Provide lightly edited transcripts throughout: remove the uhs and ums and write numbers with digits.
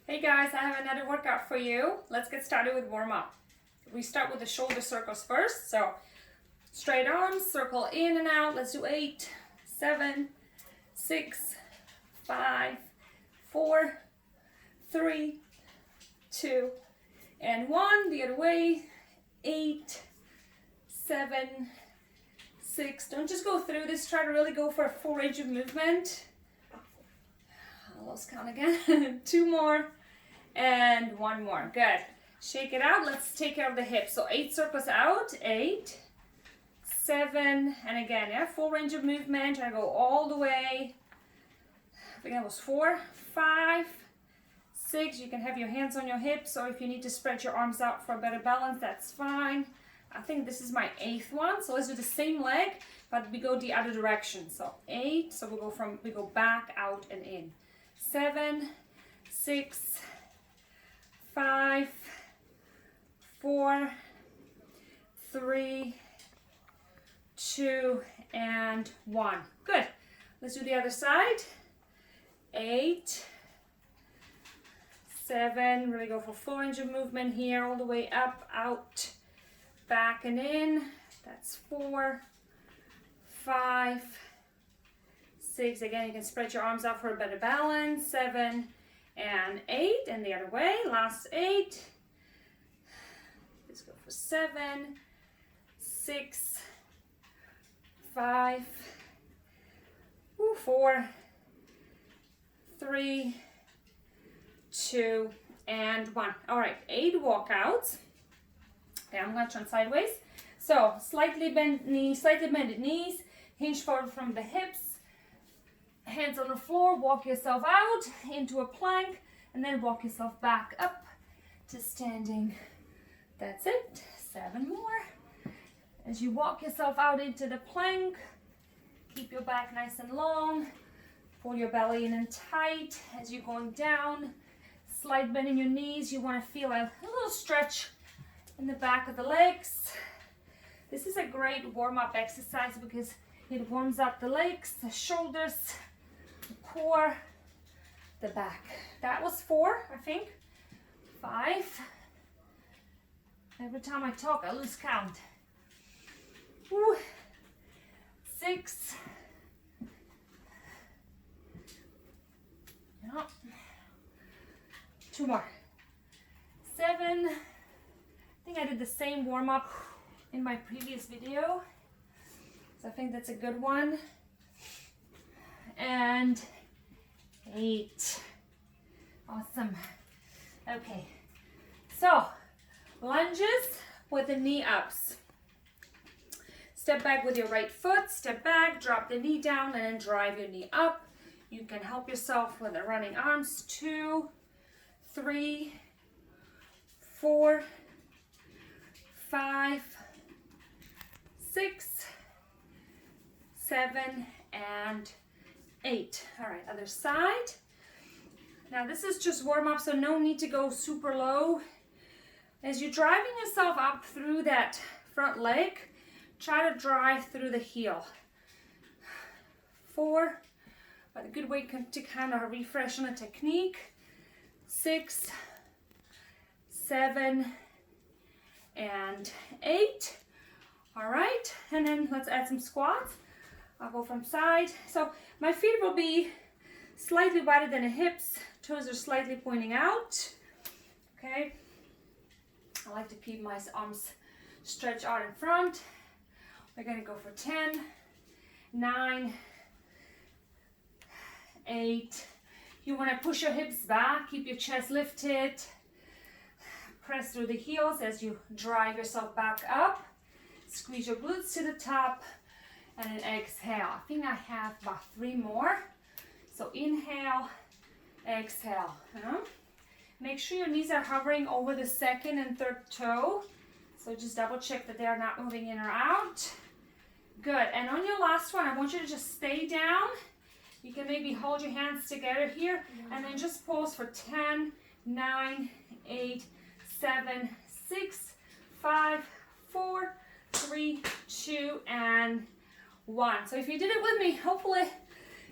Hey guys, I have another workout for you. Let's get started with warm up. We start with the shoulder circles first. So straight arms, circle in and out. Let's do 8, 7, 6, 5, 4, 3, 2, and 1. The other way. 8, 7, 6. Don't just go through this. Try to really go for a full range of movement. I lost count again. 2 more. And 1 more. Good. Shake it out. Let's take care of the hips. So 8 circles out. 8, 7, and again, yeah, full range of movement. Try to go all the way. I think that was 4, 5, 6. You can have your hands on your hips, or if you need to spread your arms out for a better balance, that's fine. I think this is my 8th one. So let's do the same leg, but we go the other direction. So 8. So we go back, out, and in. 7, 6, 5, 4, 3, 2, and 1. Good. Let's do the other side. 8, 7. Really go for full range of movement here, all the way up, out, back, and in. That's 4, 5, 6. Again, you can spread your arms out for a better balance. 7 and 8, and the other way. Last 8. Let's go for 7, 6, 5, 4, 3, 2, and 1. All right, 8 walkouts. Okay, I'm gonna turn sideways. So slightly bended knees, hinge forward from the hips. Hands on the floor, walk yourself out into a plank, and then walk yourself back up to standing. That's it. 7 more. As you walk yourself out into the plank, keep your back nice and long. Pull your belly in and tight as you're going down. Slight bend in your knees. You want to feel a little stretch in the back of the legs. This is a great warm-up exercise because it warms up the legs, the shoulders, the core, the back. That was 4, I think. 5. Every time I talk, I lose count. 6. Yeah. 2 more. 7. I think I did the same warm-up in my previous video. So I think that's a good one. And 8. Awesome. Okay. So, lunges with the knee ups. Step back with your right foot. Step back, drop the knee down, and then drive your knee up. You can help yourself with the running arms. 2, 3, 4, 5, 6, 7, and 8. All right, other side. Now this is just warm up, so no need to go super low. As you're driving yourself up through that front leg, try to drive through the heel. 4, but a good way to kind of refresh on the technique. 6, 7, and 8. All right, and then let's add some squats. I'll go from side. So my feet will be slightly wider than the hips. Toes are slightly pointing out. Okay. I like to keep my arms stretched out in front. We're gonna go for 10, 9, 8. You wanna push your hips back, keep your chest lifted. Press through the heels as you drive yourself back up. Squeeze your glutes to the top. And then exhale. I think I have about 3 more. So inhale, exhale. Make sure your knees are hovering over the 2nd and 3rd toe. So just double check that they are not moving in or out. Good. And on your last one, I want you to just stay down. You can maybe hold your hands together here and then just pause for 10, 9, 8, 7, 6, 5, 4, 3, 2, and 1. So if you did it with me, hopefully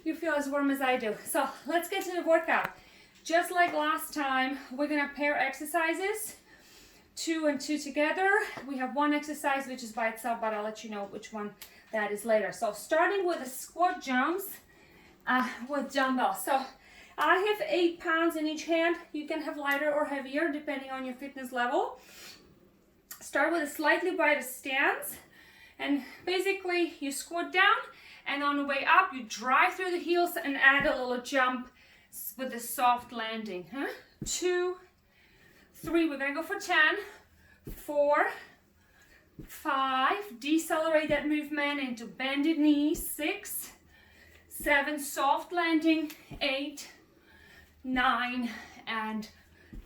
you feel as warm as I do. So let's get to the workout. just like last time, we're gonna pair exercises, 2 and 2 together. We have one exercise which is by itself, but I'll let you know which one that is later. So starting with the squat jumps with dumbbells. So I have 8 pounds in each hand. You can have lighter or heavier depending on your fitness level. Start with a slightly wider stance, and basically you squat down, and on the way up you drive through the heels and add a little jump with a soft landing. 2, 3, we're gonna go for 10, 4, 5, decelerate that movement into bended knees, 6, 7, soft landing, 8, 9, and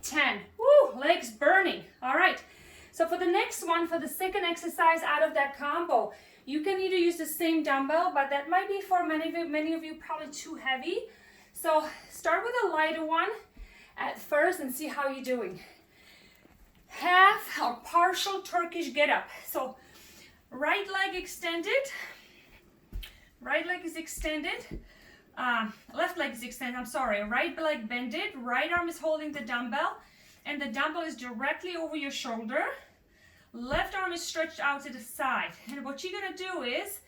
10. Woo, legs burning. All right, so for the next one, for the second exercise out of that combo, you can either use the same dumbbell, but that might be for many of you probably too heavy. So start with a lighter one at first and see how you're doing. Half or partial Turkish get up. So right leg extended, right leg is extended, left leg is extended, I'm sorry, right leg bended, right arm is holding the dumbbell, and the dumbbell is directly over your shoulder. Left arm is stretched out to the side. And what you're gonna do is,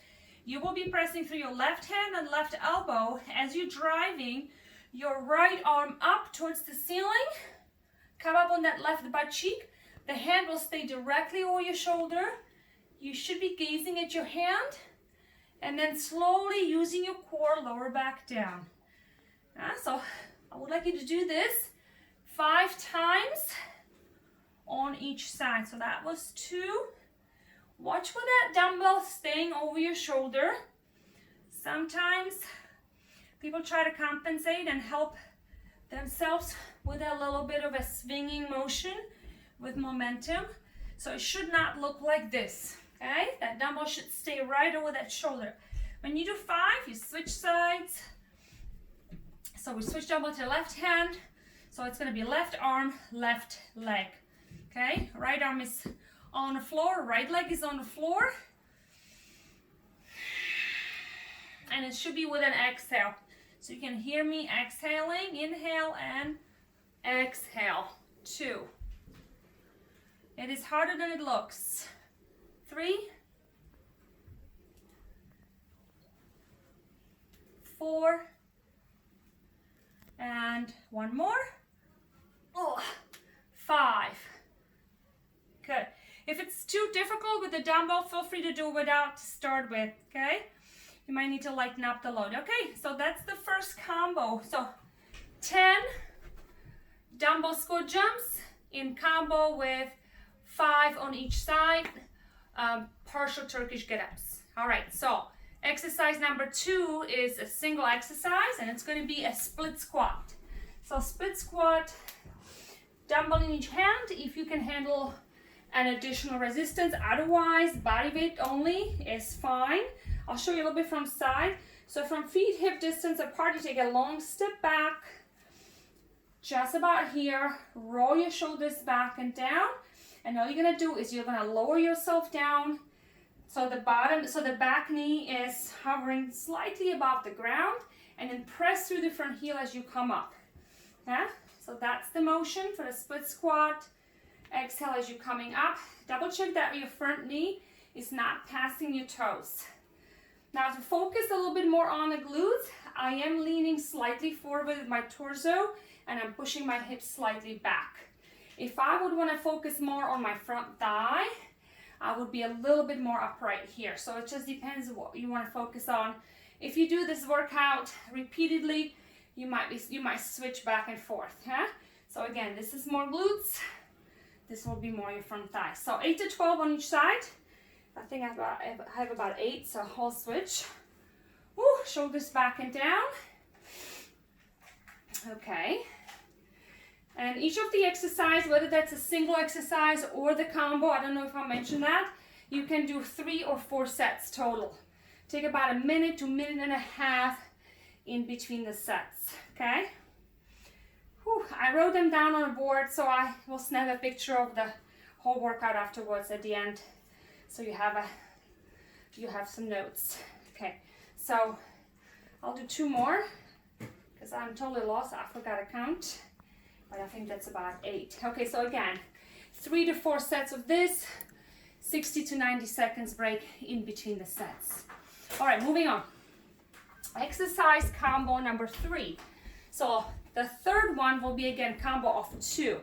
you will be pressing through your left hand and left elbow as you're driving your right arm up towards the ceiling. Come up on that left butt cheek. The hand will stay directly over your shoulder. You should be gazing at your hand, and then slowly using your core, lower back down. So I would like you to do this 5 times on each side. So that was 2. Watch for that dumbbell staying over your shoulder. Sometimes people try to compensate and help themselves with a little bit of a swinging motion with momentum. So it should not look like this, okay? That dumbbell should stay right over that shoulder. When you do 5, you switch sides. So we switch dumbbell to the left hand. So it's gonna be left arm, left leg, okay? Right arm is on the floor, right leg is on the floor. And it should be with an exhale. So you can hear me exhaling, inhale and exhale. 2. It is harder than it looks. 3, 4, and 1 more. 5. Good. If it's too difficult with the dumbbell, feel free to do it without to start with, okay? You might need to lighten up the load. Okay, so that's the first combo. So 10 dumbbell squat jumps in combo with 5 on each side, partial Turkish get-ups. All right, so exercise number 2 is a single exercise, and it's going to be a split squat. So split squat, dumbbell in each hand, if you can handle an additional resistance. Otherwise, body weight only is fine. I'll show you a little bit from side. So from feet hip distance apart, you take a long step back, just about here. Roll your shoulders back and down. And all you're gonna do is you're gonna lower yourself down. So the back knee is hovering slightly above the ground, and then press through the front heel as you come up. Yeah? So that's the motion for the split squat. Exhale as you're coming up. Double check that your front knee is not passing your toes. Now to focus a little bit more on the glutes, I am leaning slightly forward with my torso, and I'm pushing my hips slightly back. If I would want to focus more on my front thigh, I would be a little bit more upright here. So it just depends what you want to focus on. If you do this workout repeatedly, you might switch back and forth. Huh? So again, this is more glutes. This will be more your front thigh. So 8 to 12 on each side. I think I have about 8, so I'll switch. Woo, shoulders back and down. Okay. And each of the exercise, whether that's a single exercise or the combo, I don't know if I mentioned that, you can do 3 or 4 sets total. Take about a minute to minute and a half in between the sets, okay? Whew, I wrote them down on a board, so I will snap a picture of the whole workout afterwards at the end, so you have some notes. Okay, so I'll do 2 more because I'm totally lost. I forgot to count. but I think that's about 8. Okay, so again, 3 to 4 sets of this, 60 to 90 seconds break in between the sets. All right, moving on. Exercise combo number 3. So the third one will be again combo of 2.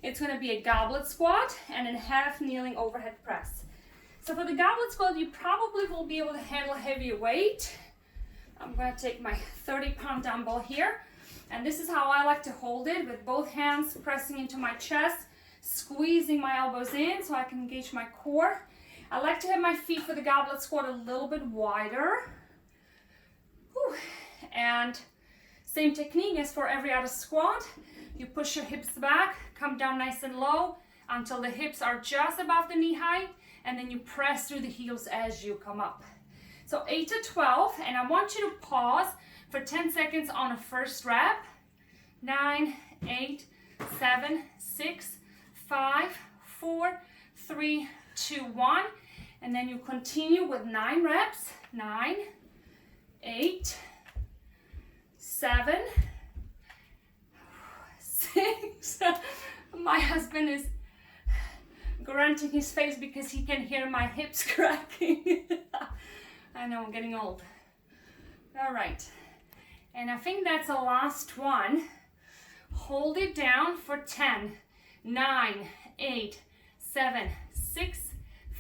It's going to be a goblet squat and a half kneeling overhead press. So for the goblet squat, you probably will be able to handle heavier weight. I'm going to take my 30-pound dumbbell here, and this is how I like to hold it, with both hands pressing into my chest, squeezing my elbows in so I can engage my core. I like to have my feet for the goblet squat a little bit wider. Whew. And same technique as for every other squat. You push your hips back, come down nice and low until the hips are just above the knee height, and then you press through the heels as you come up. So 8 to 12, and I want you to pause for 10 seconds on a first rep. 9, 8, 7, 6, 5, 4, 3, 2, 1. And then you continue with 9 reps. 9, 8, 7, 6. My husband is grunting his face because he can hear my hips cracking. I know, I'm getting old. All right. And I think that's the last one. Hold it down for 10, 9, 8, 7, 6,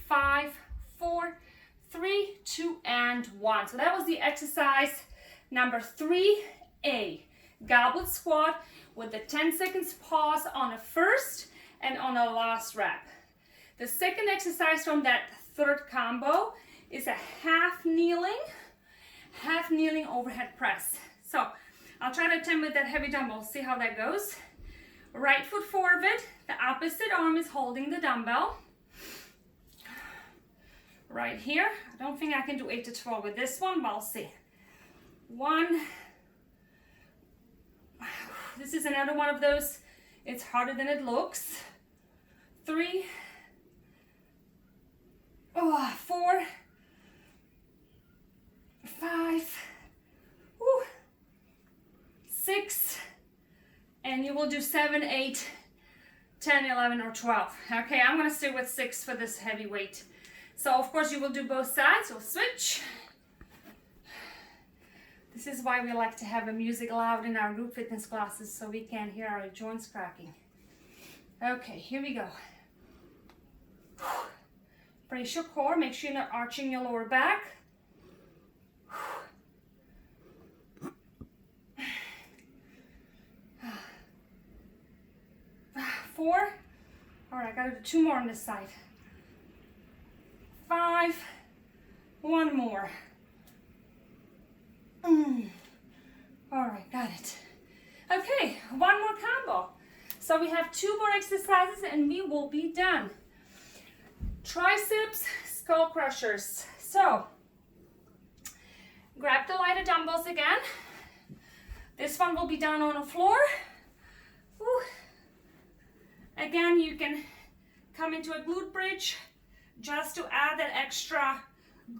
5, 4, 3, 2, and 1. So that was the exercise number 3A. Goblet squat with the 10 seconds pause on the first and on the last rep. The second exercise from that third combo is a half kneeling overhead press. So I'll try to attempt with that heavy dumbbell, see how that goes. Right foot forward, the opposite arm is holding the dumbbell. Right here, I don't think I can do 8 to 12 with this one, but I'll see. 1. This is another one of those, it's harder than it looks. 3. 4. 5. 6. And you will do 7, 8, 10, 11, or 12. Okay, I'm gonna stay with 6 for this heavy weight. So of course you will do both sides, so switch. This is why we like to have the music loud in our group fitness classes so we can hear our joints cracking. Okay, here we go. Brace your core, make sure you're not arching your lower back. 4. All right, gotta do 2 more on this side. 5. 1 more. All right, got it. Okay, 1 more combo. So we have 2 more exercises and we will be done. Triceps skull crushers. So grab the lighter dumbbells again. This one will be down on the floor. Whew. Again, you can come into a glute bridge just to add that extra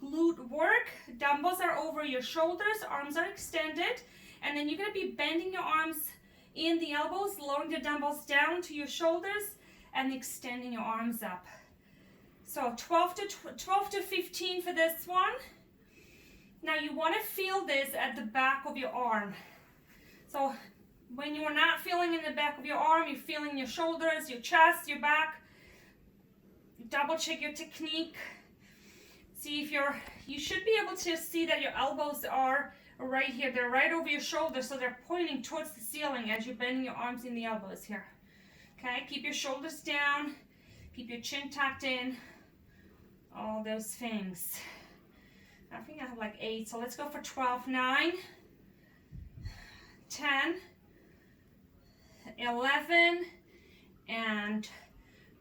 glute work. Dumbbells are over your shoulders, arms are extended, and then you're going to be bending your arms in the elbows, lowering the dumbbells down to your shoulders, and extending your arms up. So 12 to 15 for this one. Now you want to feel this at the back of your arm. So when you are not feeling in the back of your arm, you're feeling your shoulders, your chest, your back. Double check your technique. See if you should be able to see that your elbows are right here. They're right over your shoulders, so they're pointing towards the ceiling as you're bending your arms in the elbows here. Okay, keep your shoulders down, keep your chin tucked in, all those things. I think I have like 8, so let's go for 12. 9, 10, 11, and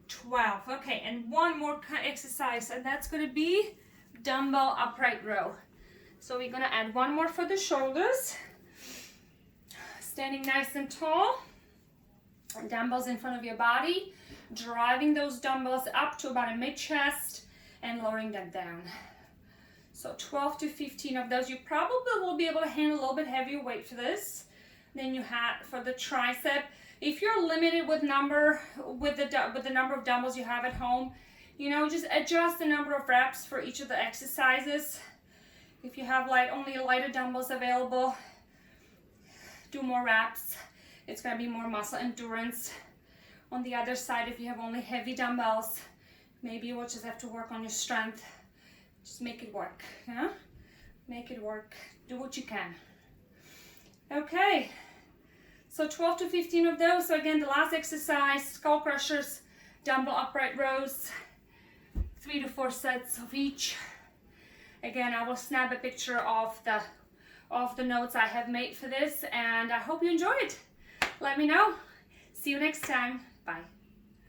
12. Okay, and 1 more exercise, and that's going to be dumbbell upright row. So we're going to add 1 more for the shoulders. Standing nice and tall, and dumbbells in front of your body, driving those dumbbells up to about a mid-chest and lowering them down. So 12 to 15 of those. You probably will be able to handle a little bit heavier weight for this than you had for the tricep. If you're limited with the number of dumbbells you have at home, you know, just adjust the number of reps for each of the exercises. If you have only lighter dumbbells available, do more reps. It's going to be more muscle endurance. On the other side, if you have only heavy dumbbells, maybe you will just have to work on your strength. Just make it work, yeah? Make it work. Do what you can. Okay, so 12 to 15 of those. So again, the last exercise, skull crushers, dumbbell upright rows, 3 to 4 sets of each. Again, I will snap a picture of the notes I have made for this, and I hope you enjoy it. Let me know. See you next time. Bye.